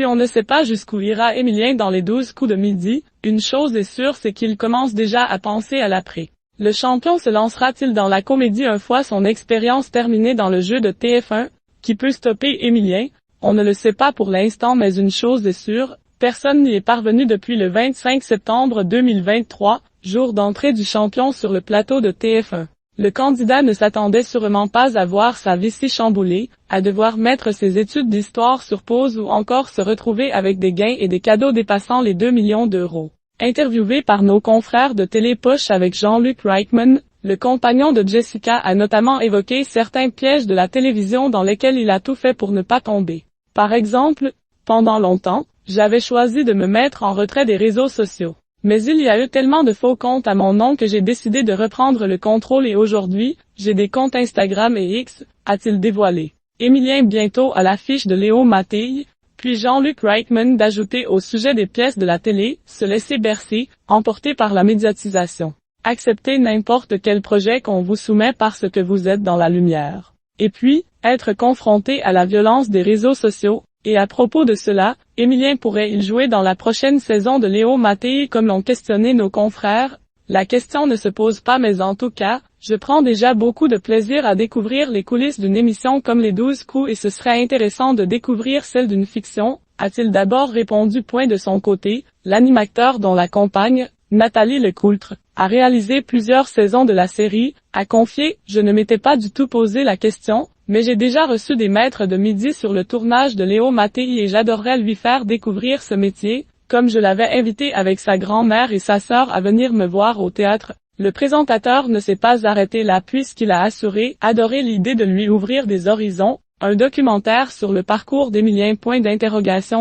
Si on ne sait pas jusqu'où ira Émilien dans les 12 coups de midi, une chose est sûre, c'est qu'il commence déjà à penser à l'après. Le champion se lancera-t-il dans la comédie une fois son expérience terminée dans le jeu de TF1? Qui peut stopper Émilien? On ne le sait pas pour l'instant, mais une chose est sûre, personne n'y est parvenu depuis le 25 septembre 2023, jour d'entrée du champion sur le plateau de TF1. Le candidat ne s'attendait sûrement pas à voir sa vessie chamboulée, à devoir mettre ses études d'histoire sur pause ou encore se retrouver avec des gains et des cadeaux dépassant les 2 millions d'euros. Interviewé par nos confrères de Télépoche avec Jean-Luc Reichmann, le compagnon de Jessica a notamment évoqué certains pièges de la télévision dans lesquels il a tout fait pour ne pas tomber. Par exemple, pendant longtemps, j'avais choisi de me mettre en retrait des réseaux sociaux. Mais il y a eu tellement de faux comptes à mon nom que j'ai décidé de reprendre le contrôle et aujourd'hui, j'ai des comptes Instagram et X, a-t-il dévoilé. Émilien bientôt à l'affiche de Léo Mattei, puis Jean-Luc Reichmann d'ajouter au sujet des pièces de la télé, se laisser bercer, emporté par la médiatisation. Accepter n'importe quel projet qu'on vous soumet parce que vous êtes dans la lumière. Et puis, être confronté à la violence des réseaux sociaux. Et à propos de cela, Émilien pourrait-il jouer dans la prochaine saison de Léo Mattei comme l'ont questionné nos confrères? La question ne se pose pas, mais en tout cas, je prends déjà beaucoup de plaisir à découvrir les coulisses d'une émission comme les 12 coups et ce serait intéressant de découvrir celle d'une fiction, a-t-il d'abord répondu. De son côté, l'animateur dont la compagne, Nathalie Lecoultre, a réalisé plusieurs saisons de la série, a confié « Je ne m'étais pas du tout posé la question, mais j'ai déjà reçu des maîtres de midi sur le tournage de Léo Mattei et j'adorerais lui faire découvrir ce métier, comme je l'avais invité avec sa grand-mère et sa sœur à venir me voir au théâtre. » Le présentateur ne s'est pas arrêté là puisqu'il a assuré adorer l'idée de lui ouvrir des horizons, un documentaire sur le parcours d'Émilien.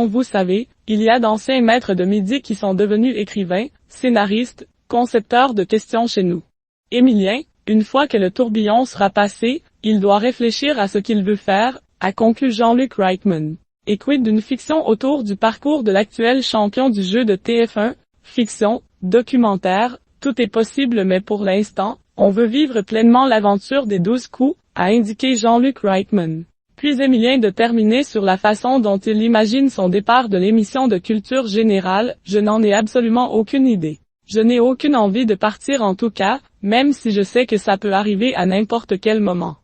Vous savez, il y a d'anciens maîtres de midi qui sont devenus écrivains, scénaristes, concepteurs de questions chez nous. Émilien, une fois que le tourbillon sera passé, il doit réfléchir à ce qu'il veut faire, a conclu Jean-Luc Reichmann. Et quid d'une fiction autour du parcours de l'actuel champion du jeu de TF1? Fiction, documentaire, tout est possible mais pour l'instant, on veut vivre pleinement l'aventure des 12 coups, a indiqué Jean-Luc Reichmann. Puis Émilien de terminer sur la façon dont il imagine son départ de l'émission de culture générale, je n'en ai absolument aucune idée. Je n'ai aucune envie de partir en tout cas, même si je sais que ça peut arriver à n'importe quel moment.